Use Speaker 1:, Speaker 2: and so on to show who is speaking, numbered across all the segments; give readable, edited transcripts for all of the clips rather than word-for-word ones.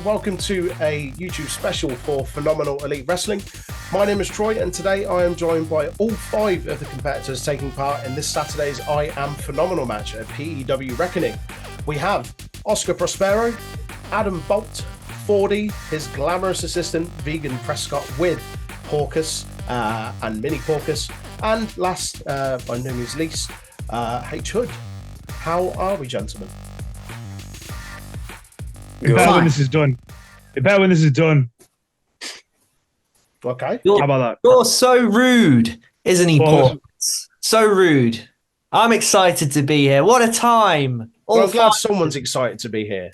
Speaker 1: welcome to a YouTube special for Phenomenal Elite Wrestling. My name is Troy, and today I am joined by all 5 of the competitors taking part in this Saturday's I Am Phenomenal match at PEW Reckoning. We have Oscar Prospero, Adam Bolt, Fordy, his glamorous assistant, Vegan Prescott, with Porcus and Mini Porcus, and last, by no means least, H.Hood. How are we, gentlemen?
Speaker 2: It's better when this is done. It's better when this is done.
Speaker 1: Okay.
Speaker 2: How about that?
Speaker 3: You're so rude, isn't he, Paul? So rude. I'm excited to be here. What a time.
Speaker 1: Well, I'm glad someone's excited to be here.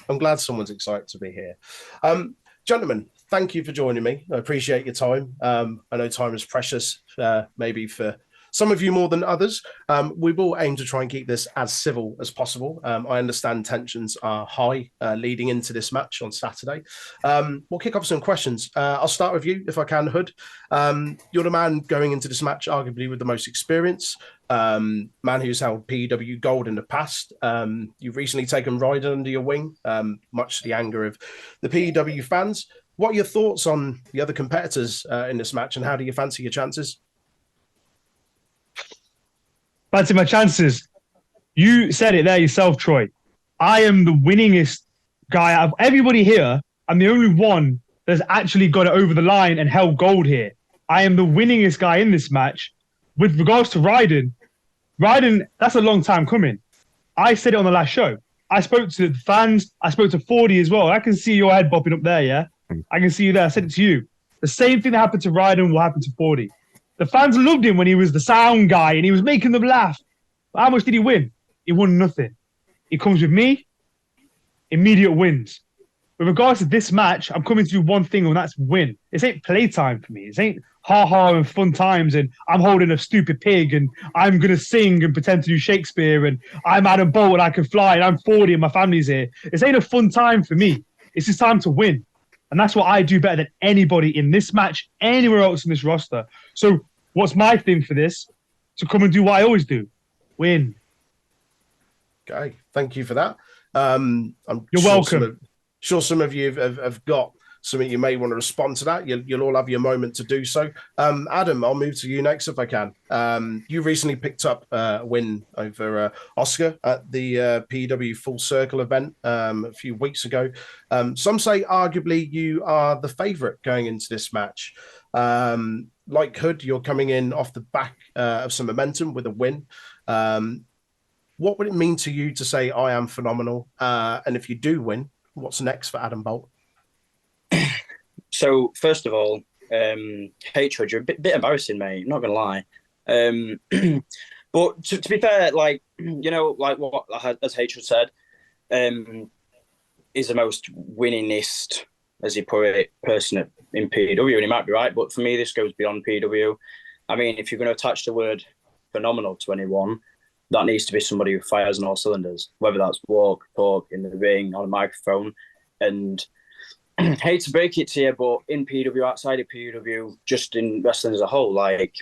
Speaker 1: Gentlemen, thank you for joining me. I appreciate your time. I know time is precious, maybe for some of you more than others. We will aim to try and keep this as civil as possible. I understand tensions are high leading into this match on Saturday. We'll kick off some questions. I'll start with you, if I can, Hood. You're the man going into this match, arguably with the most experience, man who's held PEW gold in the past. You've recently taken Ryder under your wing, much to the anger of the PEW fans. What are your thoughts on the other competitors in this match, and how do you fancy your chances?
Speaker 2: Fancy my chances. You said it there yourself, Troy. I am the winningest guy out of everybody here. I'm the only one that's actually got it over the line and held gold here. I am the winningest guy in this match. With regards to Ryden, that's a long time coming. I said it on the last show. I spoke to the fans. I spoke to Fordy as well. I can see your head bopping up there, yeah? I can see you there. I said it to you. The same thing that happened to Ryden will happen to Fordy. The fans loved him when he was the sound guy and he was making them laugh. But how much did he win? He won nothing. He comes with me, immediate wins. With regards to this match, I'm coming to do one thing, and that's win. This ain't playtime for me. This ain't ha-ha and fun times and I'm holding a stupid pig and I'm going to sing and pretend to do Shakespeare and I'm Adam Bolt and I can fly and I'm 40 and my family's here. This ain't a fun time for me. It's just time to win. And that's what I do better than anybody in this match, anywhere else in this roster. So what's my thing for this? To come and do what I always do. Win.
Speaker 1: Okay, thank you for that.
Speaker 2: You're welcome.
Speaker 1: Sure some of you have got something you may want to respond to that. You'll all have your moment to do so. Adam, I'll move to you next if I can. You recently picked up a win over Oscar at the PW Full Circle event a few weeks ago. Some say arguably you are the favourite going into this match. Like Hood, you're coming in off the back of some momentum with a win. What would it mean to you to say I am phenomenal? And if you do win, what's next for Adam Bolt?
Speaker 4: So first of all, H.Hood, you're a bit embarrassing, mate. I'm not gonna lie. But to be fair, like like what as H.Hood said, is the most winningest, as he put it, person in PW, and he might be right. But for me, this goes beyond PW. I mean, if you're going to attach the word phenomenal to anyone, that needs to be somebody who fires on all cylinders, whether that's walk, talk, in the ring, on a microphone, and. Hate to break it to you, but in PW, outside of PW, just in wrestling as a whole, like,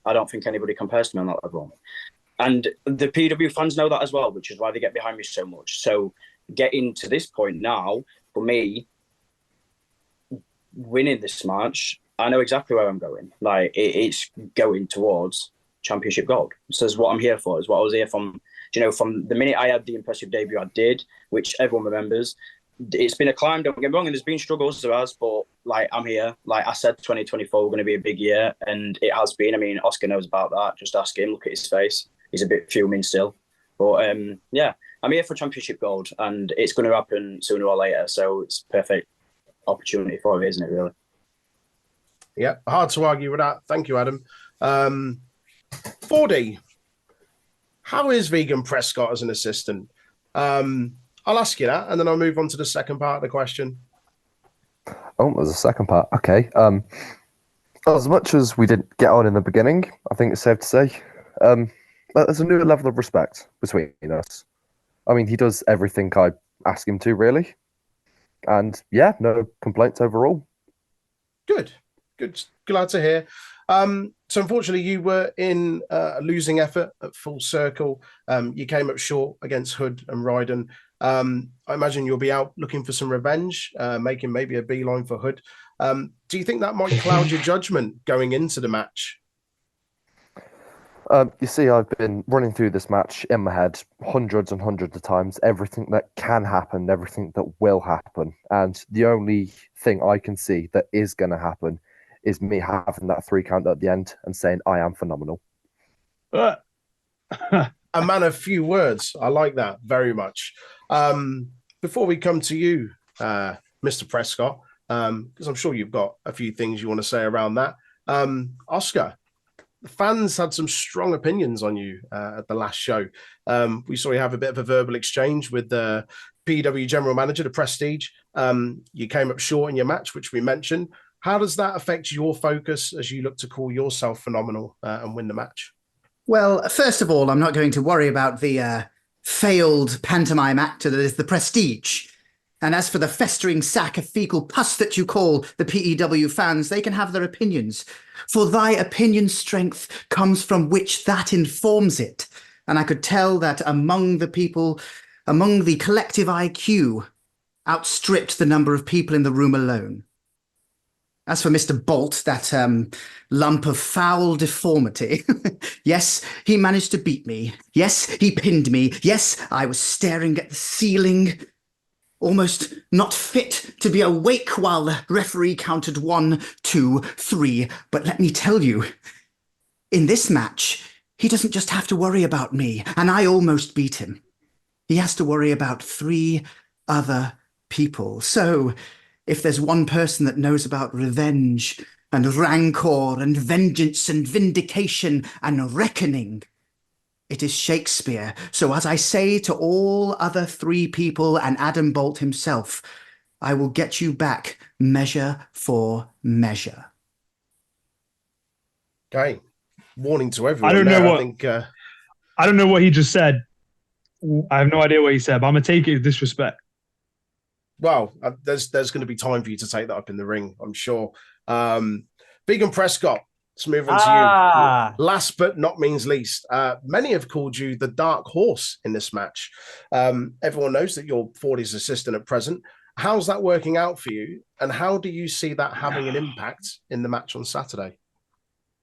Speaker 4: I don't think anybody compares to me on that level. And the PW fans know that as well, which is why they get behind me so much. So getting to this point now, for me, winning this match, I know exactly where I'm going. Like, it's going towards championship gold. So it's what I'm here for. It's what I was here from, from the minute I had the impressive debut I did, which everyone remembers. It's been a climb, don't get me wrong, and there's been struggles there has, but like I'm here. Like I said, 2024 going to be a big year, and it has been. I mean, Oscar knows about that. Just ask him. Look at his face; he's a bit fuming still. But yeah, I'm here for championship gold, and it's going to happen sooner or later. So it's a perfect opportunity for it, isn't it? Really?
Speaker 1: Yeah, hard to argue with that. Thank you, Adam. 4D, how is Vegan Prescott as an assistant? I'll ask you that, and then I'll move on to the second part of the question.
Speaker 5: Oh, there's a second part. Okay. As much as we didn't get on in the beginning, I think it's safe to say, there's a new level of respect between us. I mean, he does everything I ask him to, really. And yeah, no complaints overall. Good.
Speaker 1: Glad to hear. So unfortunately, you were in a losing effort at Full Circle. You came up short against Hood and Ryden. I imagine you'll be out looking for some revenge, making maybe a beeline for Hood. Do you think that might cloud your judgment going into the match?
Speaker 5: You see, I've been running through this match in my head hundreds and hundreds of times, everything that can happen, everything that will happen. And the only thing I can see that is going to happen is me having that 3 count at the end and saying, I am phenomenal.
Speaker 1: A man of few words. I like that very much. Before we come to you, Mr. Prescott, because I'm sure you've got a few things you want to say around that. Oscar, the fans had some strong opinions on you at the last show. We saw you have a bit of a verbal exchange with the PW general manager, the Prestige. You came up short in your match, which we mentioned. How does that affect your focus as you look to call yourself phenomenal and win the match?
Speaker 6: Well, first of all, I'm not going to worry about the failed pantomime actor that is the Prestige. And as for the festering sack of fecal pus that you call the PEW fans, they can have their opinions. For thy opinion's strength comes from which that informs it. And I could tell that among the people, among the collective IQ, outstripped the number of people in the room alone. As for Mr. Bolt, that lump of foul deformity, yes, he managed to beat me. Yes, he pinned me. Yes, I was staring at the ceiling, almost not fit to be awake while the referee counted 1, 2, 3. But let me tell you, in this match, he doesn't just have to worry about me, and I almost beat him. He has to worry about 3 other people. So if there's one person that knows about revenge and rancor and vengeance and vindication and reckoning, it is Shakespeare. So as I say to all other 3 people and Adam Bolt himself, I will get you back measure for measure.
Speaker 1: Okay. Warning to everyone.
Speaker 2: I don't know
Speaker 1: there.
Speaker 2: what. I don't know what he just said. I have no idea what he said, but I'm gonna take it as disrespect.
Speaker 1: Well, there's going to be time for you to take that up in the ring, I'm sure. Vegan Prescott, let's move on to you. Last but not means least, many have called you the dark horse in this match. Everyone knows that you're Fordy's assistant at present. How's that working out for you? And how do you see that having an impact in the match on Saturday?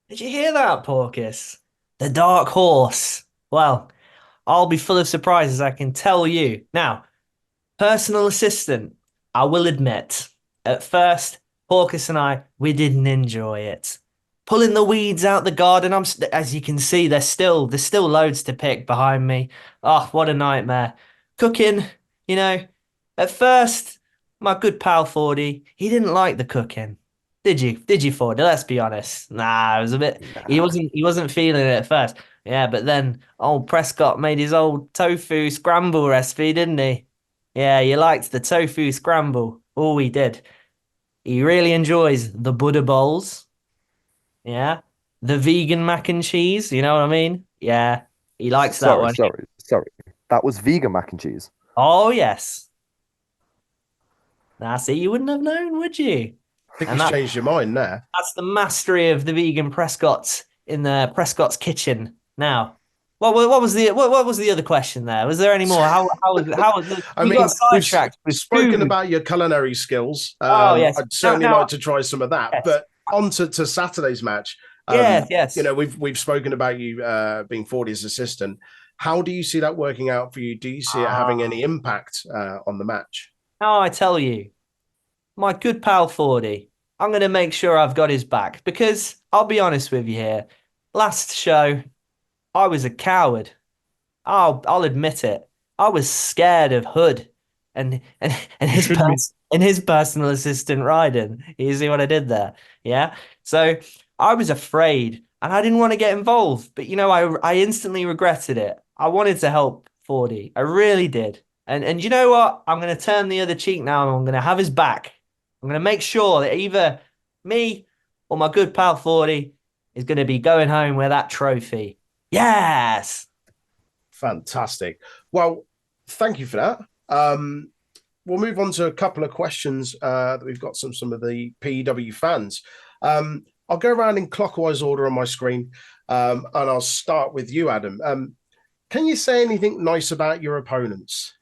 Speaker 3: Did you hear that, Porkus? The dark horse. Well, I'll be full of surprises, I can tell you. Now, personal assistant, I will admit, at first, Porkus and I, we didn't enjoy it. Pulling the weeds out the garden, as you can see, there's still loads to pick behind me. Oh, what a nightmare. Cooking, you know, at first, my good pal Fordy, he didn't like the cooking. Did you, Fordy? Let's be honest. Nah, it was a bit, he wasn't feeling it at first. Yeah, but then old Prescott made his old tofu scramble recipe, didn't he? Yeah, you liked the tofu scramble. Oh, he did. He really enjoys the Buddha bowls. Yeah. The vegan mac and cheese. You know what I mean? Yeah. He likes that one.
Speaker 5: Sorry. That was vegan mac and cheese.
Speaker 3: Oh, yes. Now, see, you wouldn't have known, would you?
Speaker 1: I think he's changed your mind there.
Speaker 3: That's the mastery of the vegan Prescott in the Prescott's kitchen. Now, what was the other question there? Was there any more? How
Speaker 1: I mean, got sidetracked. We've spoken about your culinary skills.
Speaker 3: Yes.
Speaker 1: I'd certainly like to try some of that. Yes. But on to Saturday's match.
Speaker 3: Yes.
Speaker 1: You know, we've spoken about you being Fordy's assistant. How do you see that working out for you? Do you see it having any impact on the match?
Speaker 3: Now I tell you, my good pal Fordy, I'm going to make sure I've got his back because I'll be honest with you here. Last show, I was a coward. I'll admit it. I was scared of Hood and his personal assistant Ryden. You see what I did there? Yeah. So I was afraid and I didn't want to get involved. But you know, I instantly regretted it. I wanted to help Fordy. I really did. And you know what? I'm going to turn the other cheek now and I'm going to have his back. I'm going to make sure that either me or my good pal Fordy is going to be going home with that trophy. Yes.
Speaker 1: Fantastic. Well, thank you for that. We'll move on to a couple of questions that we've got some of the PEW fans. I'll go around in clockwise order on my screen, and I'll start with you, Adam. Can you say anything nice about your opponents?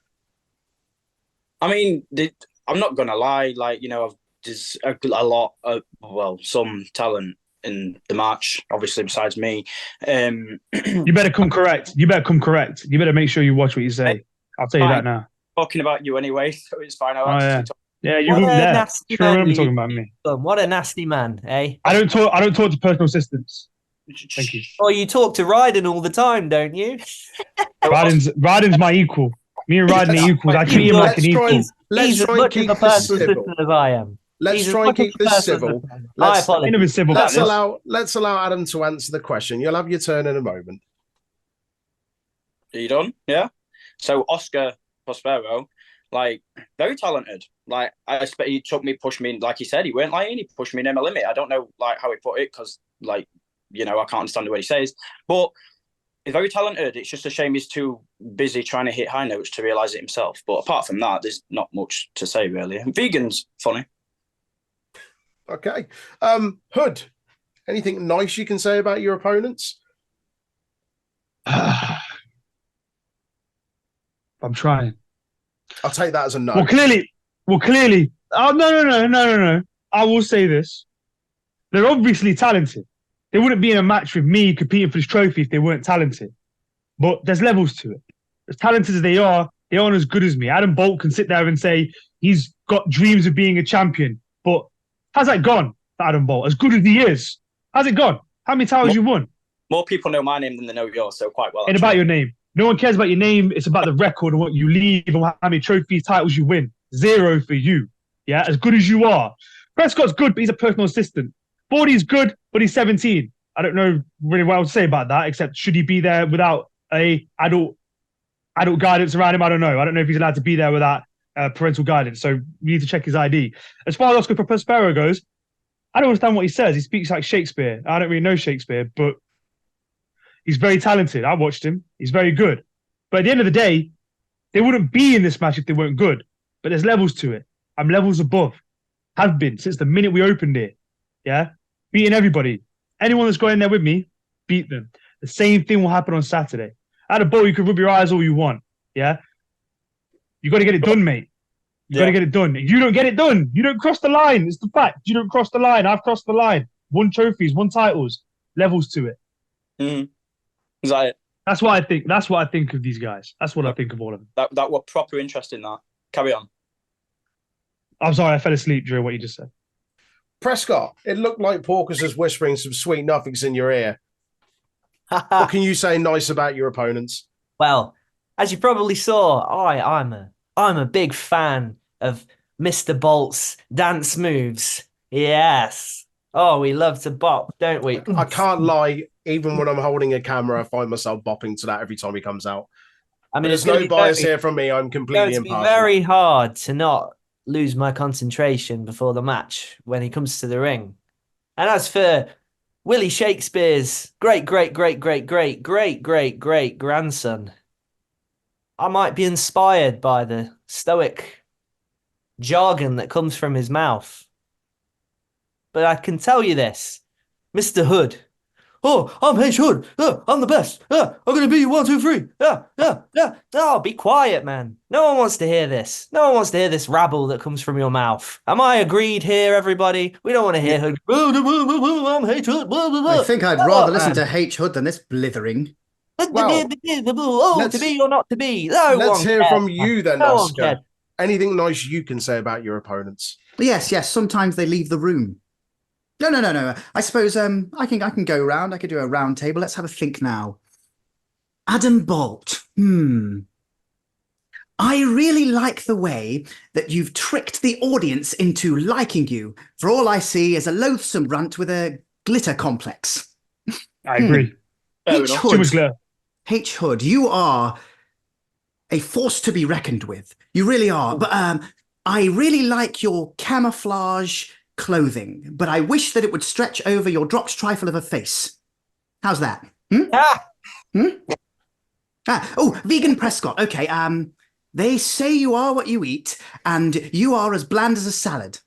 Speaker 4: I mean, I'm not gonna lie. Like, there's a lot of, well, some talent in the match. Obviously, besides me.
Speaker 2: You better come correct. You better come correct. You better make sure you watch what you say. I'll tell you that now.
Speaker 4: Talking about you anyway, so it's fine. I'll
Speaker 2: Oh
Speaker 4: actually
Speaker 2: yeah, yeah. You
Speaker 3: What
Speaker 2: weren't
Speaker 3: a
Speaker 2: there.
Speaker 3: nasty
Speaker 2: Sure,
Speaker 3: man
Speaker 2: remember
Speaker 3: you've
Speaker 2: talking about me.
Speaker 3: become. What a nasty man, eh?
Speaker 2: I don't talk. I don't talk to personal assistants. Thank you.
Speaker 3: Oh, you talk to Ryden all the time, don't you?
Speaker 2: Ryden's my equal. Me and Ryden are equals. I treat him like an equal.
Speaker 3: He's as much of a personal assistant as I am.
Speaker 1: Let's
Speaker 3: He's as
Speaker 1: try and
Speaker 3: much of
Speaker 1: keep
Speaker 3: a
Speaker 1: this
Speaker 3: personal
Speaker 1: civil.
Speaker 3: assistant. I
Speaker 1: Let's
Speaker 3: apologize.
Speaker 2: Civil
Speaker 1: let's
Speaker 2: about
Speaker 1: allow Adam to answer the question. You'll have your turn in a moment.
Speaker 4: Are you done? Yeah. So Oscar Prospero, like, very talented. Like, I expect he pushed me, like he said, he weren't lying. He pushed me near my limit. I don't know like how he put it because, like, I can't understand what he says, but he's very talented. It's just a shame he's too busy trying to hit high notes to realize it himself. But apart from that, there's not much to say really. And Vegan's funny.
Speaker 1: Okay. Hood, anything nice you can say about your opponents?
Speaker 2: I'm trying.
Speaker 1: I'll take that as a no.
Speaker 2: Well, clearly. Oh no. I will say this: they're obviously talented. They wouldn't be in a match with me competing for this trophy if they weren't talented. But there's levels to it. As talented as they aren't as good as me. Adam Bolt can sit there and say he's got dreams of being a champion. But how's that gone for Adam Bolt? As good as he is, how's it gone? How many titles you won?
Speaker 4: More people know my name than they know yours, so quite well.
Speaker 2: It's about your name. No one cares about your name. It's about the record and what you leave and how many trophies, titles you win. 0 for you. Yeah, as good as you are. Prescott's good, but he's a personal assistant. Fordy's good, but he's 17. I don't know really what I would say about that, except should he be there without a adult guidance around him? I don't know. I don't know if he's allowed to be there without parental guidance. So we need to check his ID. As far as Oscar Prospero goes, I don't understand what he says. He speaks like Shakespeare. I don't really know Shakespeare, but he's very talented. I watched him. He's very good. But at the end of the day, they wouldn't be in this match if they weren't good. But there's levels to it. I'm levels above. Have been since the minute we opened it. Yeah? Beating everybody. Anyone that's got in there with me, beat them. The same thing will happen on Saturday. At a ball, you can rub your eyes all you want. Yeah? You got to get it done, mate. You got to get it done. If you don't get it done, you don't cross the line. It's the fact. You don't cross the line. I've crossed the line. Won trophies, won titles. Levels to it.
Speaker 4: Mm-hmm. Is that it?
Speaker 2: That's what I think. That's what I think of these guys. That's what I think of all of them.
Speaker 4: That were proper interest in that. Carry on.
Speaker 2: I'm sorry, I fell asleep during what you just said.
Speaker 1: Prescott, it looked like Porkus was whispering some sweet nothings in your ear. What can you say nice about your opponents?
Speaker 3: Well, as you probably saw, I'm a big fan of Mr. Bolt's dance moves. Yes. Oh, we love to bop, don't we?
Speaker 1: I can't lie. Even when I'm holding a camera, I find myself bopping to that every time he comes out.
Speaker 3: I mean,
Speaker 1: there's no bias here from me. I'm completely
Speaker 3: it's
Speaker 1: impartial.
Speaker 3: It's very hard to not lose my concentration before the match when he comes to the ring. And as for Willie Shakespeare's great grandson, I might be inspired by the stoic jargon that comes from his mouth. But I can tell you this, Mr. Hood. Oh, I'm H.Hood. I'm the best. I'm going to beat you 1, 2, 3. Oh, be quiet, man. No one wants to hear this. No one wants to hear this rabble that comes from your mouth. Am I agreed here, everybody? We don't want to hear Hood. I'm H.Hood.
Speaker 6: I think I'd rather listen to H.Hood than this blithering.
Speaker 1: Well,
Speaker 3: to be or not to be.
Speaker 1: Let's hear from you then, Oscar.
Speaker 3: Cares.
Speaker 1: Anything nice you can say about your opponents?
Speaker 6: Yes. Sometimes they leave the room. No. I suppose I can go around. I could do a round table. Let's have a think now. Adam Bolt. I really like the way that you've tricked the audience into liking you. For all I see is a loathsome runt with a glitter complex.
Speaker 2: I agree.
Speaker 6: H.Hood, you are a force to be reckoned with. You really are. But I really like your camouflage clothing, but I wish that it would stretch over your dropped trifle of a face. How's that? Oh, Vegan Prescott. Okay. They say you are what you eat, and you are as bland as a salad.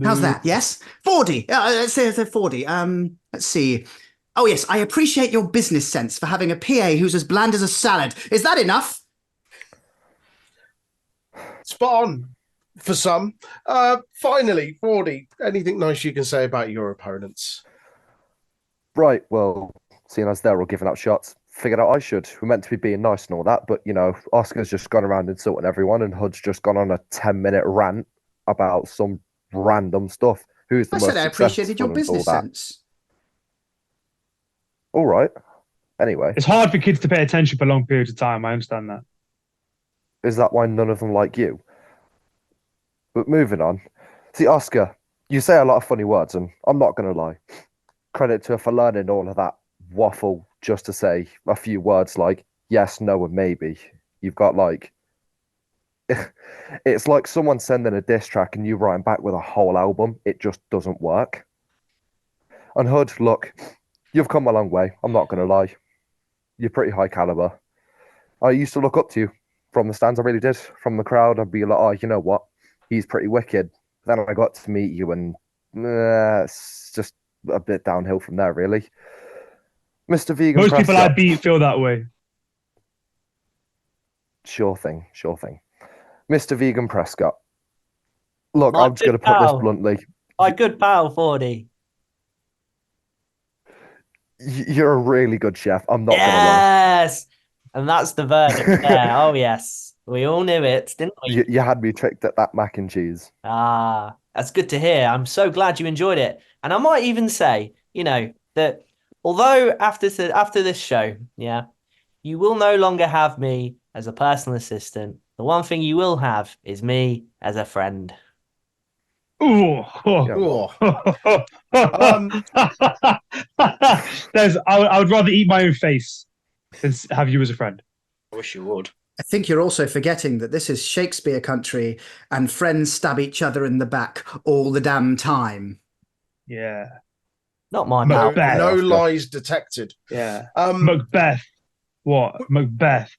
Speaker 6: How's that? Yes? Fordy. Let's say Fordy. Let's see. Oh, yes. I appreciate your business sense for having a PA who's as bland as a salad. Is that enough?
Speaker 1: Spot on for some. Finally, Fordy, anything nice you can say about your opponents?
Speaker 5: Right, well, seeing as they're all giving out shots, figured out I should. We're meant to be being nice and all that, but Oscar's just gone around insulting everyone, and Hood's just gone on a 10-minute rant about some random stuff. Who's the
Speaker 6: I
Speaker 5: most
Speaker 6: said I appreciated your
Speaker 5: successful and
Speaker 6: business
Speaker 5: all that?
Speaker 6: sense.
Speaker 5: All right. Anyway,
Speaker 2: It's hard for kids to pay attention for long periods of time. I understand that.
Speaker 5: is that why none of them like you? But moving on. See, Oscar, you say a lot of funny words, and I'm not going to lie. Credit to her for learning all of that waffle just to say a few words like yes, no, and maybe. You've got like, it's like someone sending a diss track and you writing back with a whole album. It just doesn't work. And Hood, look, you've come a long way. I'm not going to lie. You're pretty high caliber. I used to look up to you from the stands. I really did. From the crowd, I'd be like, oh, you know what? He's pretty wicked. Then I got to meet you, and it's just a bit downhill from there, really. Mr. Vegan
Speaker 2: Most people I
Speaker 5: Prescott.
Speaker 2: beat feel that way.
Speaker 5: Sure thing, sure thing. Mr. Vegan Prescott. Look,
Speaker 3: My
Speaker 5: I'm just going to
Speaker 3: good
Speaker 5: put this
Speaker 3: pal.
Speaker 5: bluntly.
Speaker 3: My good pal, Fordy.
Speaker 5: You're a really good chef. I'm not going to lie.
Speaker 3: Yes! And that's the verdict there. Oh, yes. We all knew it, didn't we?
Speaker 5: You had me tricked at that mac and cheese.
Speaker 3: Ah, that's good to hear. I'm so glad you enjoyed it. And I might even say, that although after this show, yeah, you will no longer have me as a personal assistant. The one thing you will have is me as a friend.
Speaker 2: Ooh.
Speaker 5: Yeah.
Speaker 1: Oh,
Speaker 2: I would rather eat my own face than have you as a friend.
Speaker 4: I wish you would.
Speaker 6: I think you're also forgetting that this is Shakespeare country and friends stab each other in the back all the damn time.
Speaker 2: Yeah.
Speaker 3: Not my
Speaker 1: no,
Speaker 3: mouth.
Speaker 2: Macbeth.
Speaker 1: no
Speaker 5: Oscar.
Speaker 1: lies detected.
Speaker 2: Yeah.
Speaker 1: Um,
Speaker 2: Macbeth. What? Macbeth.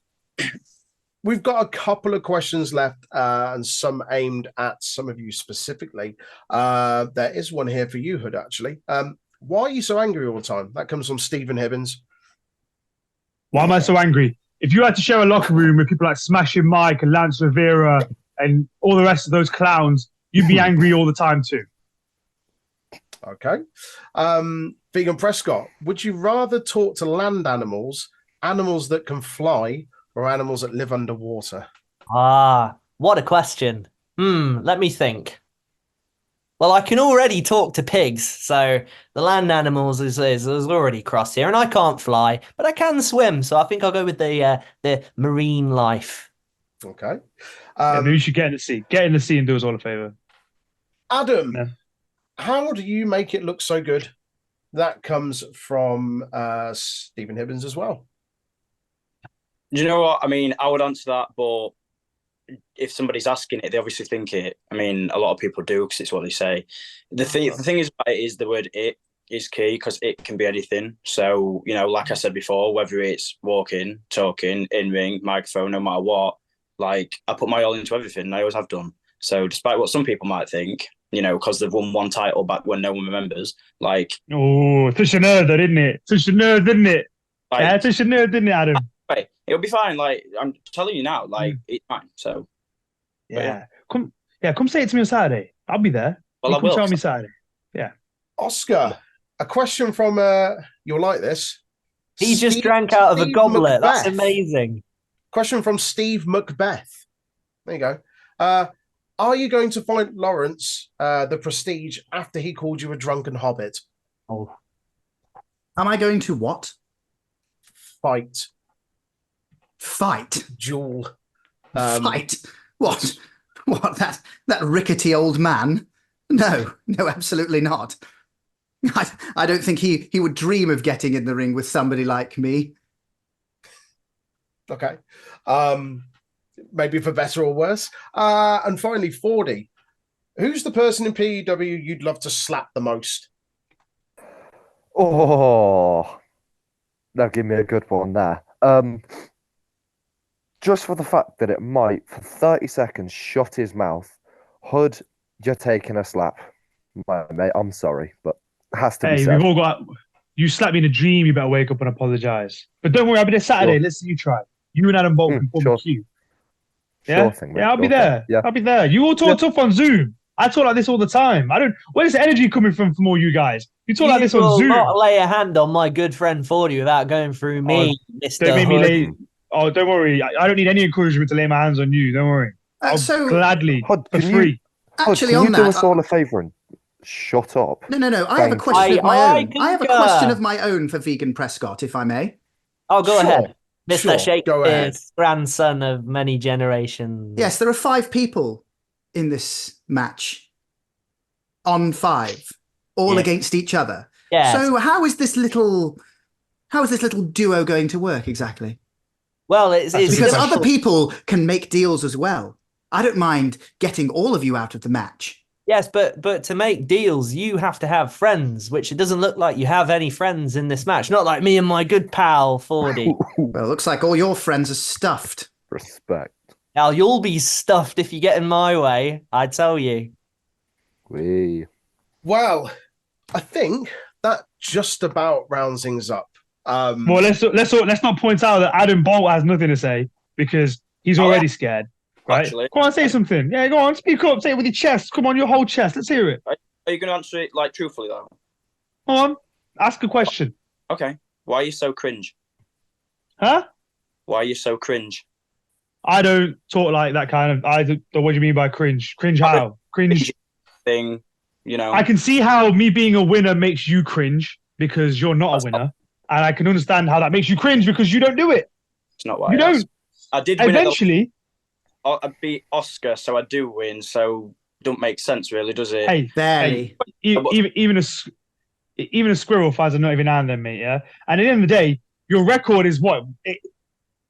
Speaker 1: We've got a couple of questions left, and some aimed at some of you specifically. There is one here for you, Hood, actually. Why are you so angry all the time? That comes from Stephen Hibbins.
Speaker 2: Why am I so angry? If you had to share a locker room with people like Smashing Mike and Lance Rivera and all the rest of those clowns, you'd be angry all the time too.
Speaker 1: Okay. Vegan Prescott, would you rather talk to land animals, animals that can fly, or animals that live underwater?
Speaker 3: Ah, what a question. Let me think. Well, I can already talk to pigs, so the land animals is already crossed here, and I can't fly, but I can swim, so I think I'll go with the marine life.
Speaker 1: Okay.
Speaker 2: Maybe you should get in the sea. Get in the sea and do us all a favor.
Speaker 1: Adam,
Speaker 2: Yeah.
Speaker 1: how do you make it look so good? That comes from Stephen Hibbins as well.
Speaker 4: Do you know what? I mean, I would answer that, but if somebody's asking it, they obviously think it. I mean, a lot of people do because it's what they say. The thing is about it is the word "it" is key because it can be anything. So, like I said before, whether it's walking, talking, in ring, microphone, no matter what, like I put my all into everything. And I always have done. So, despite what some people might think, because they've won one title back when no one remembers, like.
Speaker 2: Oh, such a nerd, didn't it? Such a nerd, didn't it?
Speaker 4: Like,
Speaker 2: Yeah, such a nerd, didn't it, Adam?
Speaker 4: Right, it'll be fine. Like I'm telling you now, like it's fine. So
Speaker 2: Yeah. Come say it to me on Saturday. I'll be there.
Speaker 4: well,
Speaker 2: You
Speaker 4: I
Speaker 2: come
Speaker 4: will.
Speaker 2: tell me Saturday. Yeah.
Speaker 1: Oscar, a question from you'll like this.
Speaker 3: He just drank out of a
Speaker 1: Steve
Speaker 3: goblet. That's
Speaker 1: Macbeth.
Speaker 3: amazing.
Speaker 1: Question from Steve Macbeth. There you go. Are you going to fight Lawrence the Prestige after he called you a drunken hobbit?
Speaker 3: Oh,
Speaker 6: Am I going to what?
Speaker 1: Fight. Duel.
Speaker 6: Fight? What? What? That rickety old man? No, absolutely not. I don't think he would dream of getting in the ring with somebody like me.
Speaker 1: Okay. Maybe for better or worse. And finally, Fordy. Who's the person in PEW you'd love to slap the most?
Speaker 5: Oh, now give me a good one there. Just for the fact that it might, for 30 seconds, shut his mouth. Hood, you're taking a slap. My mate, I'm sorry, but it has to be
Speaker 2: Hey,
Speaker 5: said.
Speaker 2: we've all got. You slapped me in a dream. You better wake up and apologize. But don't worry, I'll be there Saturday.
Speaker 5: Sure.
Speaker 2: Let's see you try. You and Adam Bolt can form
Speaker 5: sure.
Speaker 2: a queue. Yeah,
Speaker 5: Sure thing, mate.
Speaker 2: yeah, I'll be
Speaker 5: Sure thing.
Speaker 2: there.
Speaker 5: Yeah.
Speaker 2: I'll be there. You all talk tough on Zoom. I talk like this all the time. I don't. Where's this energy coming from all you guys? You talk like this on
Speaker 3: will
Speaker 2: Zoom.
Speaker 3: not lay a hand on my good friend Fordy without going through me, Mr.
Speaker 2: Don't make me
Speaker 3: Hood.
Speaker 2: lay. Oh, don't worry. I don't need any encouragement to lay my hands on you. Don't worry. I'll
Speaker 6: so-
Speaker 2: gladly
Speaker 5: Hod,
Speaker 2: for
Speaker 5: can
Speaker 2: free.
Speaker 6: Actually,
Speaker 5: can
Speaker 6: on
Speaker 5: you
Speaker 6: that,
Speaker 5: do us all a favour and shut up?
Speaker 6: no. I have a
Speaker 5: Thank
Speaker 6: question
Speaker 3: you.
Speaker 6: of my
Speaker 3: I
Speaker 6: own. I have a
Speaker 3: concur.
Speaker 6: question of my own for Vegan Prescott, if I may.
Speaker 3: Oh, go
Speaker 1: Sure.
Speaker 3: ahead. Mr.
Speaker 1: Sure, go ahead.
Speaker 3: Shakespeare's grandson of many generations.
Speaker 6: Yes, there are 5 people in this match. On 5, all
Speaker 3: Yes.
Speaker 6: against each other.
Speaker 3: Yes.
Speaker 6: So how is this little duo going to work exactly?
Speaker 3: Well, it's
Speaker 2: That's
Speaker 6: Because
Speaker 2: Special.
Speaker 6: other people can make deals as well. I don't mind getting all of you out of the match.
Speaker 3: yes, but to make deals, you have to have friends, which it doesn't look like you have any friends in this match. Not like me and my good pal Fordy.
Speaker 6: Well, it looks like all your friends are stuffed.
Speaker 5: Respect.
Speaker 3: Now you'll be stuffed if you get in my way. I tell you.
Speaker 1: Well, I think that just about rounds things up.
Speaker 2: Well, let's not point out that Adam Bolt has nothing to say because he's already scared. Right?
Speaker 4: Actually.
Speaker 2: Go on, say something. Yeah, go on, speak up. Say it with your chest. Come on, your whole chest. Let's hear it.
Speaker 4: Are you going to answer it like truthfully though?
Speaker 2: Go on, ask a question.
Speaker 4: Okay. Why are you so cringe?
Speaker 2: Huh?
Speaker 4: Why are you so cringe?
Speaker 2: I don't talk like that kind of. I don't. What do you mean by cringe? Cringe how? Cringe.
Speaker 4: Thing, you know.
Speaker 2: I can see how me being a winner makes you cringe because you're not a winner, and I can understand how that makes you cringe because you don't do it.
Speaker 4: It's not why
Speaker 2: You
Speaker 4: I
Speaker 2: don't.
Speaker 4: asked. I did win
Speaker 2: Eventually,
Speaker 4: I beat Oscar, so I do win. So don't make sense, really, does it?
Speaker 2: hey,
Speaker 6: Barely.
Speaker 2: even a squirrel finds a nut every now and then, mate. Yeah, and at the end of the day, your record is what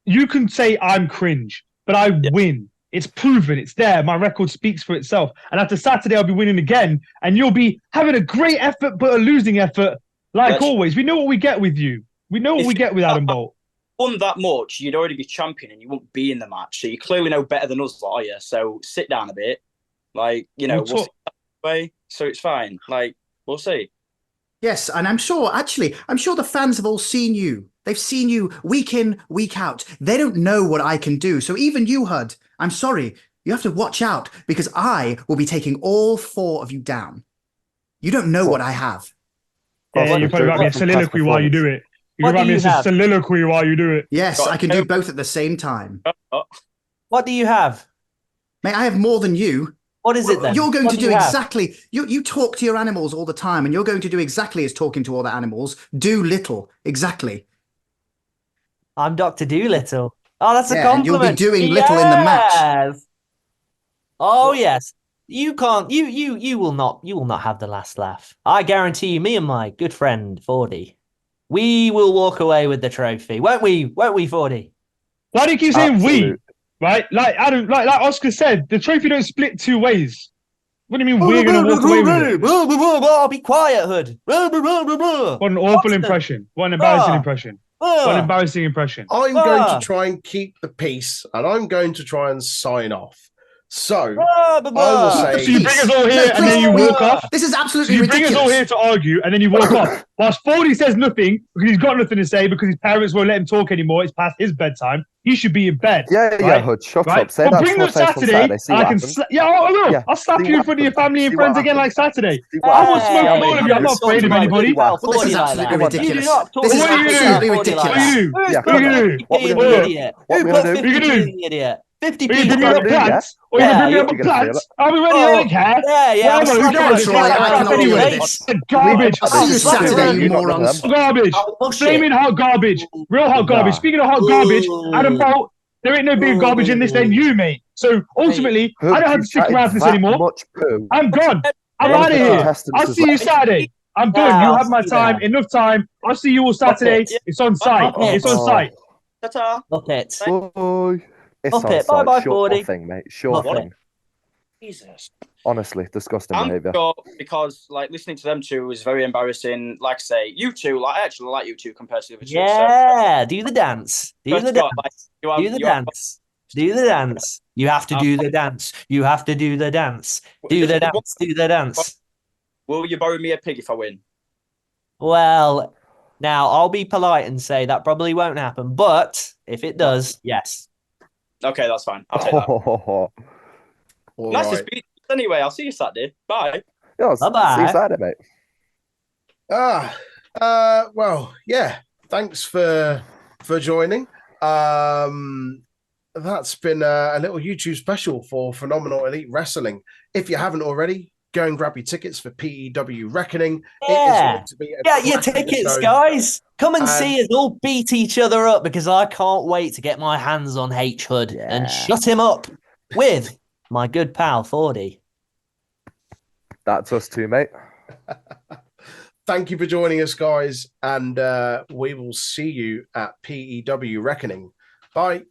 Speaker 2: you can say. I'm cringe, but I win. It's proven. It's there. My record speaks for itself. And after Saturday, I'll be winning again, and you'll be having a great effort, but a losing effort, like always. We know what we get with you. We know what we get with Adam Bolt.
Speaker 4: Won that much, you'd already be champion, and you won't be in the match. So you clearly know better than us, are you? So sit down a bit, like we'll see that way. So it's fine. Like we'll see.
Speaker 6: Yes, and I'm sure the fans have all seen you. They've seen you week in, week out. They don't know what I can do. So even you, Hud, I'm sorry. You have to watch out because I will be taking all 4 of you down. You don't know what I have.
Speaker 2: Yeah, you probably write me a soliloquy while you do it. You can write me a soliloquy while you do it.
Speaker 6: Yes, I can do both at the same time.
Speaker 3: What do you have?
Speaker 6: Mate, I have more than you.
Speaker 3: What is it then?
Speaker 6: You're going
Speaker 3: What
Speaker 6: to
Speaker 3: do
Speaker 6: do
Speaker 3: you have?
Speaker 6: exactly. You talk to your animals all the time, and you're going to do exactly as talking to all the animals. Do little. Exactly.
Speaker 3: I'm Dr. Doolittle. Oh, that's a
Speaker 6: Yeah, and
Speaker 3: compliment.
Speaker 6: you'll be doing little in the match.
Speaker 3: Yes. Oh yes. You can't. You will not. You will not have the last laugh. I guarantee you. Me and my good friend Fordy, we will walk away with the trophy, won't we? Won't we, Fordy?
Speaker 2: Why do you keep saying
Speaker 5: Absolute.
Speaker 2: we? Right? Like Adam, like Oscar said, the trophy don't split 2 ways. What do you mean we're going to walk away with it?
Speaker 3: Oh, be quiet, Hood.
Speaker 2: What an awful impression. What an embarrassing impression. What an embarrassing impression.
Speaker 1: I'm going to try and keep the peace, and I'm going to try and sign off. So I will say,
Speaker 2: So you bring us all here and then you walk off.
Speaker 6: This is
Speaker 2: So
Speaker 6: absolutely
Speaker 2: you bring us
Speaker 6: ridiculous.
Speaker 2: all here to argue and then you walk off. Whilst Fordy says nothing because he's got nothing to say because his parents won't let him talk anymore. It's past his bedtime. He should be in bed.
Speaker 5: Yeah,
Speaker 2: right?
Speaker 5: Hood, shut
Speaker 2: Right?
Speaker 5: up. Say
Speaker 2: But
Speaker 5: that
Speaker 2: bring
Speaker 5: to our
Speaker 2: us
Speaker 5: face on
Speaker 2: Saturday,
Speaker 5: Saturday. See
Speaker 2: and I
Speaker 5: what
Speaker 2: can.
Speaker 5: happens.
Speaker 2: I will.
Speaker 5: Yeah,
Speaker 2: I'll slap
Speaker 5: see
Speaker 2: you in
Speaker 5: what
Speaker 2: front of your
Speaker 5: happens.
Speaker 2: family and
Speaker 5: See
Speaker 2: friends
Speaker 5: what
Speaker 2: again like
Speaker 5: happens.
Speaker 2: Saturday.
Speaker 5: See what
Speaker 2: I will
Speaker 5: happens.
Speaker 2: smoke
Speaker 5: Yeah,
Speaker 2: all of you. I'm not afraid of anybody.
Speaker 6: Well, this is absolutely
Speaker 5: Come on, then.
Speaker 6: ridiculous.
Speaker 3: Talk
Speaker 6: This is
Speaker 2: What are you gonna do?
Speaker 6: absolutely
Speaker 3: What
Speaker 6: ridiculous.
Speaker 2: What are you do?
Speaker 3: Who's
Speaker 5: Yeah,
Speaker 3: put
Speaker 2: what are you gonna do?
Speaker 3: 50p
Speaker 5: What
Speaker 3: in
Speaker 5: we
Speaker 3: the
Speaker 5: gonna do?
Speaker 3: idiot?
Speaker 5: What
Speaker 3: Who
Speaker 5: we
Speaker 3: put
Speaker 5: gonna do?
Speaker 3: 50p
Speaker 2: What we gonna
Speaker 3: in the idiot? 50p.
Speaker 2: Are you bring me
Speaker 5: gonna
Speaker 2: up
Speaker 5: do,
Speaker 2: plants? Or you
Speaker 3: Yeah,
Speaker 2: bring me up
Speaker 5: you're gonna feel
Speaker 2: plants? I'll be ready. I don't care.
Speaker 3: Yeah,
Speaker 2: Whatever. Who
Speaker 3: I'll slap
Speaker 2: cares?
Speaker 3: it
Speaker 2: It's
Speaker 6: Troy,
Speaker 2: like
Speaker 6: I
Speaker 2: crap
Speaker 6: can
Speaker 2: anyway.
Speaker 6: deal with this.
Speaker 2: Garbage.
Speaker 6: I'll see you
Speaker 3: slap it
Speaker 6: Saturday,
Speaker 3: around.
Speaker 6: you
Speaker 5: You're not
Speaker 6: morons.
Speaker 5: them.
Speaker 2: Garbage.
Speaker 3: Oh, bullshit.
Speaker 2: Flaming hot garbage. Real hot garbage.
Speaker 5: Nah.
Speaker 2: Speaking of hot garbage, Adam Bolt, there ain't no bigger garbage in this than you, mate. So ultimately, I don't have to stick around for this anymore.
Speaker 5: Much poo.
Speaker 2: I'm gone. I'm
Speaker 5: One of
Speaker 2: out of
Speaker 5: the
Speaker 2: here.
Speaker 5: contestants
Speaker 2: I'll
Speaker 5: was
Speaker 2: see you
Speaker 5: like,
Speaker 2: Saturday. I'm done.
Speaker 3: Yeah,
Speaker 2: You
Speaker 3: I'll
Speaker 2: have my
Speaker 3: see you
Speaker 2: time.
Speaker 3: there.
Speaker 2: Enough time. I'll see you all Saturday.
Speaker 4: Yeah.
Speaker 2: It's on site.
Speaker 3: Okay.
Speaker 2: It's on site.
Speaker 4: Ta-ta.
Speaker 3: Muppet.
Speaker 5: Bye. It's
Speaker 3: Up
Speaker 5: on
Speaker 3: it.
Speaker 5: site.
Speaker 3: Bye-bye,
Speaker 5: Sure
Speaker 3: Fordy.
Speaker 5: thing, mate. Sure
Speaker 3: Up it.
Speaker 5: thing.
Speaker 4: Jesus.
Speaker 5: Honestly, disgusting
Speaker 4: I'm
Speaker 5: behaviour.
Speaker 4: sure because like listening to them two is very embarrassing. Like I say, you two, like I actually like you two compared to the other two.
Speaker 3: Yeah, do the dance. Do the
Speaker 4: Prescott, like,
Speaker 3: dance.
Speaker 4: you have-
Speaker 3: Do the
Speaker 4: you have-
Speaker 3: dance. Do the dance. You have to do the dance. You have to do the dance. Do the dance. Do the dance.
Speaker 4: Will you borrow me a pig if I win?
Speaker 3: Well, now I'll be polite and say that probably won't happen, but if it does, yes.
Speaker 4: Okay, that's fine. I'll take that.
Speaker 1: All
Speaker 4: Nice to
Speaker 1: right.
Speaker 4: speak. Anyway, I'll see you Saturday. Bye.
Speaker 5: Yeah,
Speaker 3: Bye-bye.
Speaker 5: see you Saturday, mate.
Speaker 1: Well, yeah. Thanks for joining. That's been a little YouTube special for Phenomenal Elite Wrestling. If you haven't already, go and grab your tickets for PEW Reckoning. It is
Speaker 3: Yeah.
Speaker 1: going to be a
Speaker 3: Get your
Speaker 1: cracking
Speaker 3: tickets,
Speaker 1: show.
Speaker 3: guys. Come and
Speaker 1: And-
Speaker 3: see us all beat each other up because I can't wait to get my hands on H.Hood and shut him up with my good pal Fordy.
Speaker 5: That's us too, mate.
Speaker 1: Thank you for joining us, guys, and we will see you at PEW Reckoning. Bye.